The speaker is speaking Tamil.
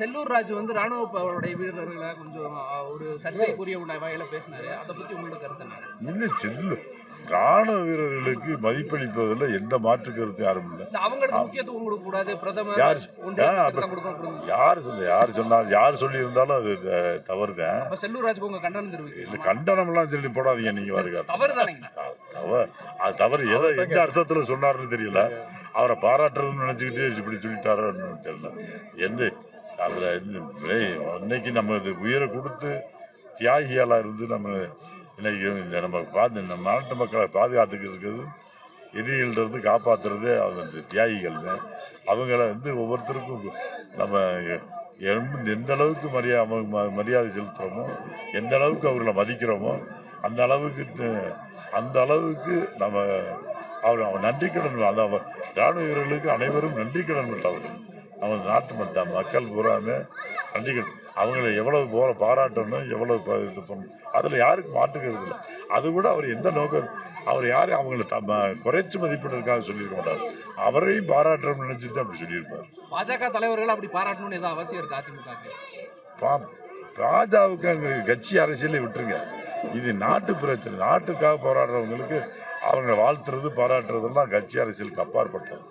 செல்லூர் ராஜ் வந்து ராணுவ வீரர்களை கொஞ்சம் ஒரு சர்ச்சைக்குரிய வகையில பேசினாரு. அதை பத்தி உங்களோட கருத்து என்ன? இல்லை, ராணுவ வீரர்களுக்கு மதிப்பளிப்பதில் எந்த மாற்று கருத்து யாரும் இல்லை. அவங்களுக்கு முக்கியத்துவம் கொடுக்க கூடாது, பிரதமர் யார் சொல்லியிருந்தாலும் அது தவறு தான். செல்லூர் ராஜுக்கு உங்க கண்டனம் தெரிவிக்க கண்டனம் எல்லாம் சொல்லி போடாதீங்க. நீங்க வருக அது தவறு. எந்த அர்த்தத்துல சொன்னாருன்னு தெரியல. அவரை பாராட்டுறதுன்னு நினைச்சுக்கிட்டு இப்படி சொல்லிட்டாரோன்னு தெரியல. அதுல இன்னைக்கு நம்ம உயிரை கொடுத்து தியாகிகளா இருந்து நம்ம இன்னைக்கு நம்ம நாட்டு மக்களை பாதுகாத்துக்கிட்டு இருக்கிறது, எதிரிகளிலிருந்து காப்பாற்றுறதே அவங்க தியாகிகள் தான். அவங்கள ஒவ்வொருத்தருக்கும் நம்ம எந்த அளவுக்கு மரியாதை செலுத்துகிறோமோ, எந்த அளவுக்கு அவர்களை மதிக்கிறோமோ, அந்த அளவுக்கு நம்ம அவன் நன்றி கடன். அந்த ராணுவ வீரர்களுக்கு அனைவரும் நன்றி கடன் விட்டவர்கள். நம்ம நாட்டு மக்கள் பூராமே நன்றி கடன். அவங்களை எவ்வளவு பாராட்டணும், எவ்வளவு இது பண்ணணும், அதில் யாருக்கும் மாற்றுக்கிறது இல்லை. அது கூட அவர் எந்த நோக்கம், அவர் யாரையும் அவங்களை குறைச்சி மதிப்பிடுறதுக்காக சொல்லியிருக்க மாட்டார். அவரையும் பாராட்டணும்னு நினைச்சிட்டு அப்படி சொல்லியிருப்பார். பாஜக தலைவர்கள் அப்படி பாராட்டணும்னு ஏதாவது அவசியம் இருக்கு அதிமுக? பாஜகவுக்கு அங்கே கட்சி அரசியலை விட்டுருங்க. இது நாட்டு பிரச்சனை. நாட்டுக்காக போராடுறவங்களுக்கு அவங்க வாழ்த்துறது பாராட்டுறதெல்லாம் கட்சி அரசியலுக்கு அப்பாற்பட்டது.